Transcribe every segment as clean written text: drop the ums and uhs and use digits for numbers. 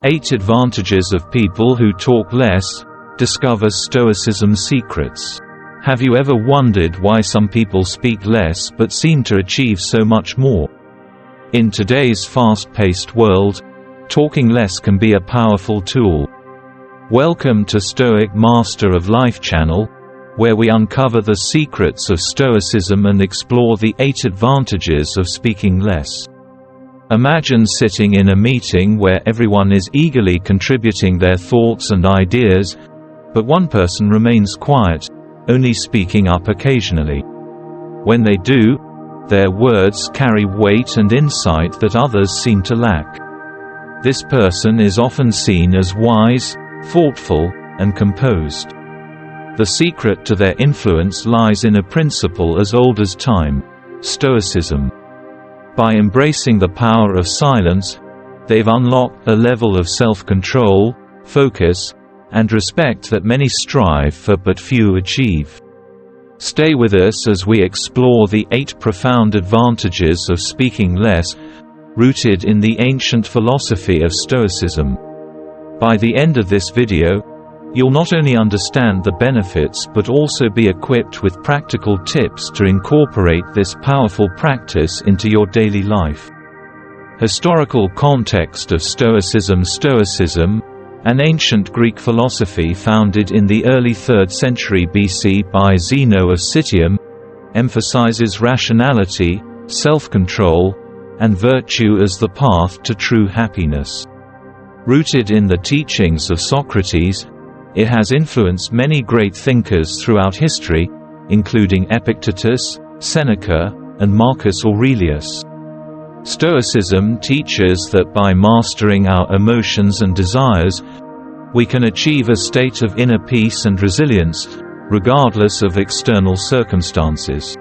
8 Advantages of People Who Talk Less. Discover Stoicism's secrets. Have you ever wondered why some people speak less but seem to achieve so much more? In today's fast-paced world, talking less can be a powerful tool. Welcome to Stoic Master of Life channel, where we uncover the secrets of Stoicism and explore the 8 advantages of speaking less. Imagine sitting in a meeting where everyone is eagerly contributing their thoughts and ideas, but one person remains quiet, only speaking up occasionally. When they do, their words carry weight and insight that others seem to lack. This person is often seen as wise, thoughtful, and composed. The secret to their influence lies in a principle as old as time: Stoicism. By embracing the power of silence, they've unlocked a level of self-control, focus, and respect that many strive for but few achieve. Stay with us as we explore the 8 profound advantages of speaking less, rooted in the ancient philosophy of Stoicism. By the end of this video, you'll not only understand the benefits but also be equipped with practical tips to incorporate this powerful practice into your daily life. Historical context of Stoicism. Stoicism, an ancient Greek philosophy founded in the early 3rd century BC by Zeno of Citium, emphasizes rationality, self-control, and virtue as the path to true happiness. Rooted in the teachings of Socrates, it has influenced many great thinkers throughout history, including Epictetus, Seneca, and Marcus Aurelius. Stoicism teaches that by mastering our emotions and desires, we can achieve a state of inner peace and resilience, regardless of external circumstances.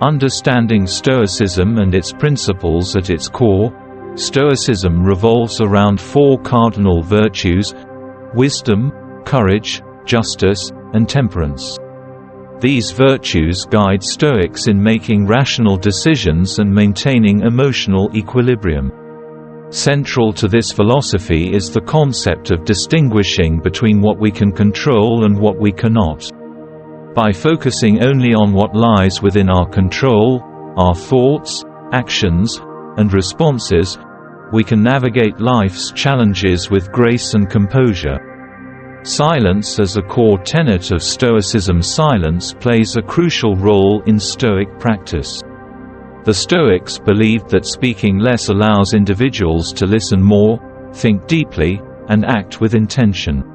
Understanding Stoicism and its principles at its core, Stoicism revolves around 4 cardinal virtues: wisdom, courage, justice, and temperance. These virtues guide Stoics in making rational decisions and maintaining emotional equilibrium. Central to this philosophy is the concept of distinguishing between what we can control and what we cannot. By focusing only on what lies within our control, our thoughts, actions, and responses, we can navigate life's challenges with grace and composure. Silence as a core tenet of Stoicism. Silence plays a crucial role in Stoic practice. The Stoics believed that speaking less allows individuals to listen more, think deeply, and act with intention.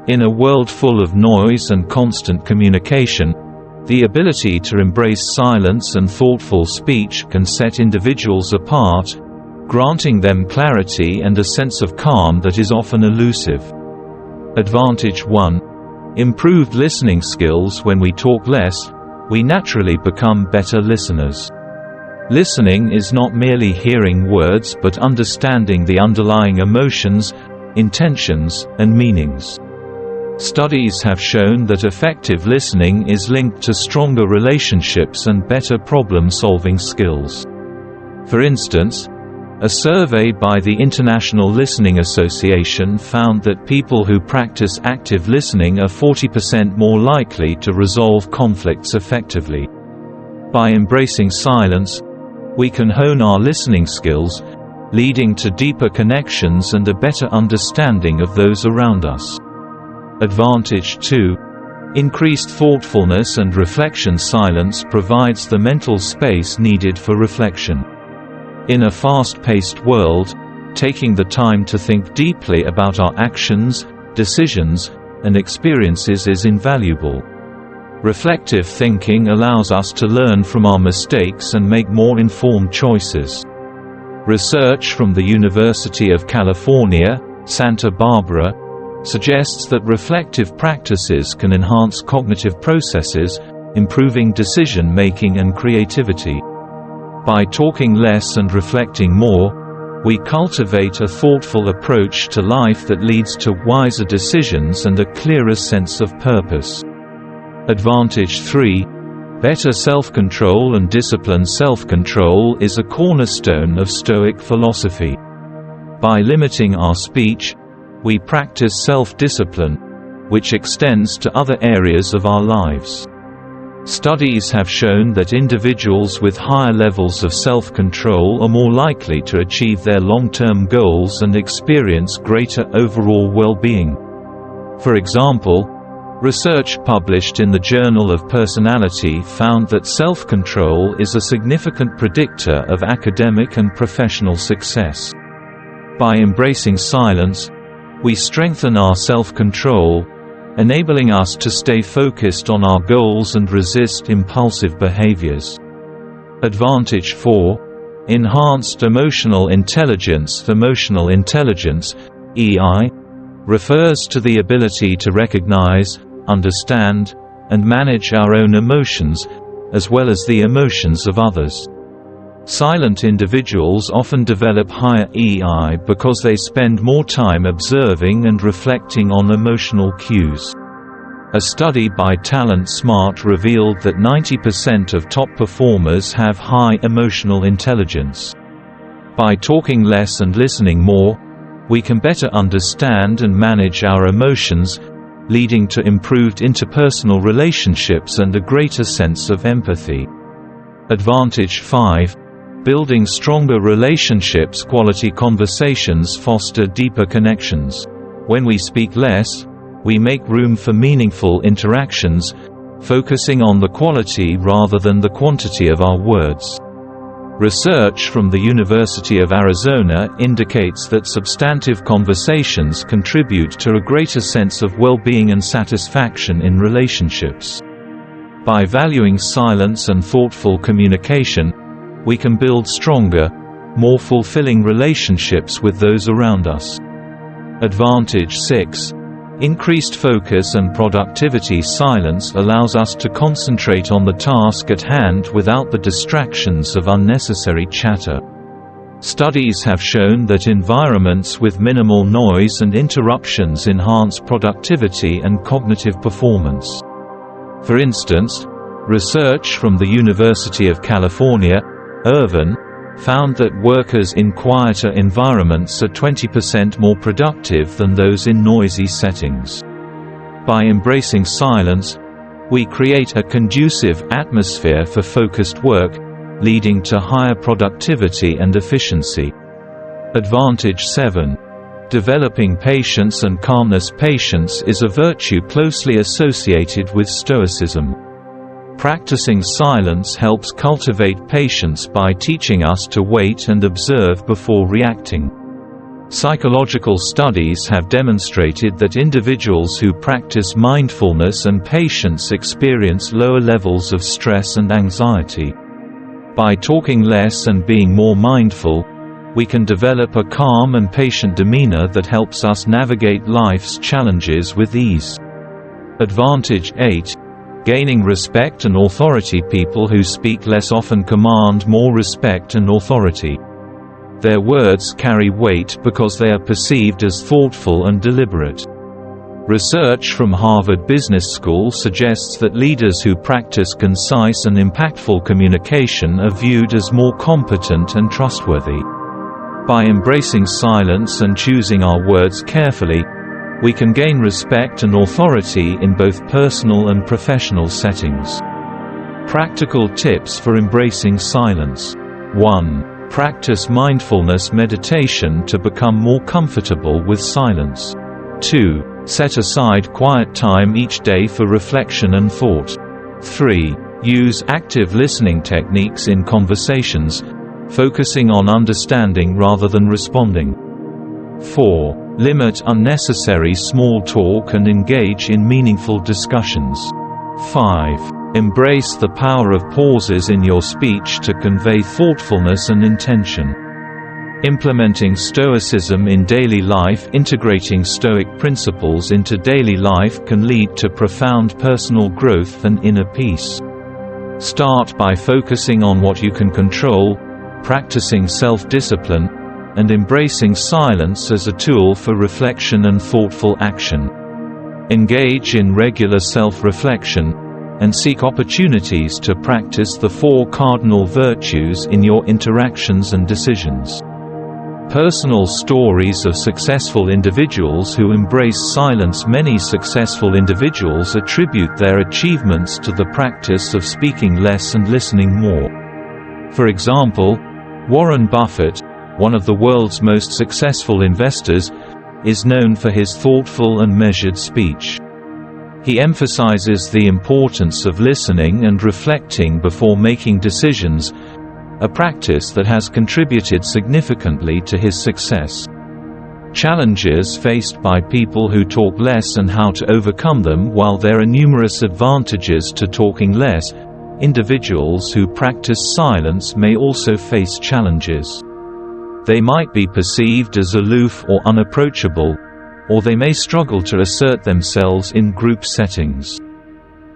In a world full of noise and constant communication, the ability to embrace silence and thoughtful speech can set individuals apart, granting them clarity and a sense of calm that is often elusive. Advantage 1. Improved listening skills. When we talk less, we naturally become better listeners. Listening is not merely hearing words but understanding the underlying emotions, intentions, and meanings. Studies have shown that effective listening is linked to stronger relationships and better problem-solving skills. For instance, a survey by the International Listening Association found that people who practice active listening are 40% more likely to resolve conflicts effectively. By embracing silence, we can hone our listening skills, leading to deeper connections and a better understanding of those around us. Advantage 2. Increased thoughtfulness and reflection. Silence provides the mental space needed for reflection. In a fast-paced world, taking the time to think deeply about our actions, decisions, and experiences is invaluable. Reflective thinking allows us to learn from our mistakes and make more informed choices. Research from the University of California, Santa Barbara, suggests that reflective practices can enhance cognitive processes, improving decision-making and creativity. By talking less and reflecting more, we cultivate a thoughtful approach to life that leads to wiser decisions and a clearer sense of purpose. Advantage 3. Better self-control and discipline. Self-control is a cornerstone of Stoic philosophy. By limiting our speech, we practice self-discipline, which extends to other areas of our lives. Studies have shown that individuals with higher levels of self-control are more likely to achieve their long-term goals and experience greater overall well-being. For example, research published in the Journal of Personality found that self-control is a significant predictor of academic and professional success. By embracing silence, we strengthen our self-control, enabling us to stay focused on our goals and resist impulsive behaviors. Advantage 4. Enhanced emotional intelligence. Emotional intelligence, EI, refers to the ability to recognize, understand, and manage our own emotions, as well as the emotions of others. Silent individuals often develop higher EI because they spend more time observing and reflecting on emotional cues. A study by Talent Smart revealed that 90% of top performers have high emotional intelligence. By talking less and listening more, we can better understand and manage our emotions, leading to improved interpersonal relationships and a greater sense of empathy. Advantage 5. Building stronger relationships. Quality conversations foster deeper connections. When we speak less, we make room for meaningful interactions, focusing on the quality rather than the quantity of our words. Research from the University of Arizona indicates that substantive conversations contribute to a greater sense of well-being and satisfaction in relationships. By valuing silence and thoughtful communication, we can build stronger, more fulfilling relationships with those around us. Advantage 6. Increased focus and productivity. Silence allows us to concentrate on the task at hand without the distractions of unnecessary chatter. Studies have shown that environments with minimal noise and interruptions enhance productivity and cognitive performance. For instance, research from the University of California, Irvine, found that workers in quieter environments are 20% more productive than those in noisy settings. By embracing silence, we create a conducive atmosphere for focused work, leading to higher productivity and efficiency. Advantage 7. Developing patience and calmness. Patience is a virtue closely associated with Stoicism. Practicing silence helps cultivate patience by teaching us to wait and observe before reacting. Psychological studies have demonstrated that individuals who practice mindfulness and patience experience lower levels of stress and anxiety. By talking less and being more mindful, we can develop a calm and patient demeanor that helps us navigate life's challenges with ease. Advantage 8. Gaining respect and authority. People who speak less often command more respect and authority. Their words carry weight because they are perceived as thoughtful and deliberate. Research from Harvard Business School suggests that leaders who practice concise and impactful communication are viewed as more competent and trustworthy. By embracing silence and choosing our words carefully, we can gain respect and authority in both personal and professional settings. Practical tips for embracing silence. 1. Practice mindfulness meditation to become more comfortable with silence. 2. Set aside quiet time each day for reflection and thought. 3. Use active listening techniques in conversations, focusing on understanding rather than responding. 4. Limit unnecessary small talk and engage in meaningful discussions. 5. Embrace the power of pauses in your speech to convey thoughtfulness and intention. Implementing Stoicism in daily life. Integrating Stoic principles into daily life can lead to profound personal growth and inner peace. Start by focusing on what you can control, practicing self-discipline, and embracing silence as a tool for reflection and thoughtful action. Engage in regular self-reflection, and seek opportunities to practice the 4 cardinal virtues in your interactions and decisions. Personal stories of successful individuals who embrace silence. Many successful individuals attribute their achievements to the practice of speaking less and listening more. For example, Warren Buffett, one of the world's most successful investors, is known for his thoughtful and measured speech. He emphasizes the importance of listening and reflecting before making decisions, a practice that has contributed significantly to his success. Challenges faced by people who talk less and how to overcome them. While there are numerous advantages to talking less, individuals who practice silence may also face challenges. They might be perceived as aloof or unapproachable, or they may struggle to assert themselves in group settings.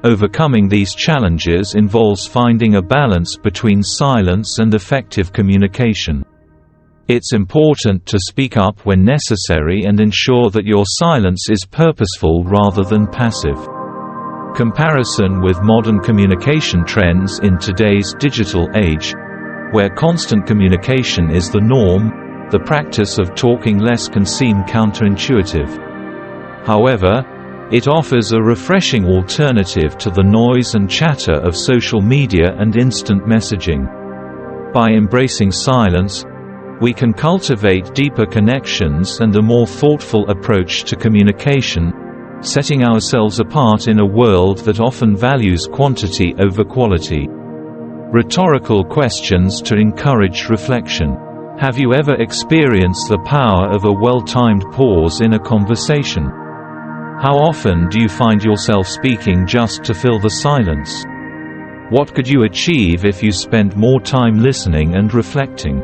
Overcoming these challenges involves finding a balance between silence and effective communication. It's important to speak up when necessary and ensure that your silence is purposeful rather than passive. Comparison with modern communication trends in today's digital age, where constant communication is the norm, the practice of talking less can seem counterintuitive. However, it offers a refreshing alternative to the noise and chatter of social media and instant messaging. By embracing silence, we can cultivate deeper connections and a more thoughtful approach to communication, setting ourselves apart in a world that often values quantity over quality. Rhetorical questions to encourage reflection. Have you ever experienced the power of a well-timed pause in a conversation? How often do you find yourself speaking just to fill the silence? What could you achieve if you spent more time listening and reflecting?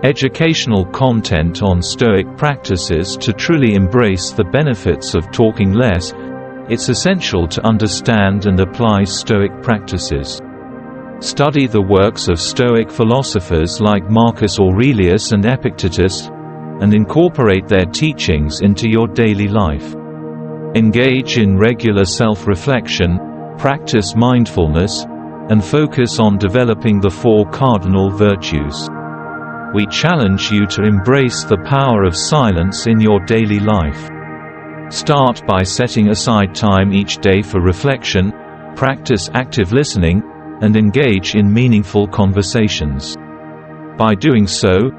Educational content on Stoic practices. To truly embrace the benefits of talking less, it's essential to understand and apply Stoic practices. Study the works of Stoic philosophers like Marcus Aurelius and Epictetus, and incorporate their teachings into your daily life. Engage in regular self-reflection, practice mindfulness, and focus on developing the 4 cardinal virtues. We challenge you to embrace the power of silence in your daily life. Start by setting aside time each day for reflection, practice active listening, and engage in meaningful conversations. By doing so,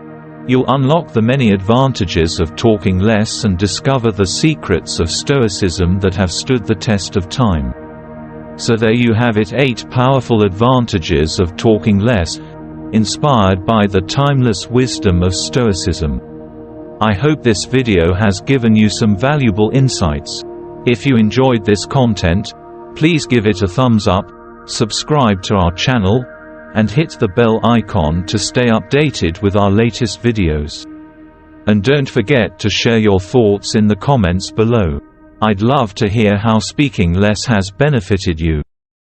you'll unlock the many advantages of talking less and discover the secrets of Stoicism that have stood the test of time. So there you have it, 8 powerful advantages of talking less, inspired by the timeless wisdom of Stoicism. I hope this video has given you some valuable insights. If you enjoyed this content, please give it a thumbs up, subscribe to our channel, and hit the bell icon to stay updated with our latest videos. And don't forget to share your thoughts in the comments below. I'd love to hear how speaking less has benefited you.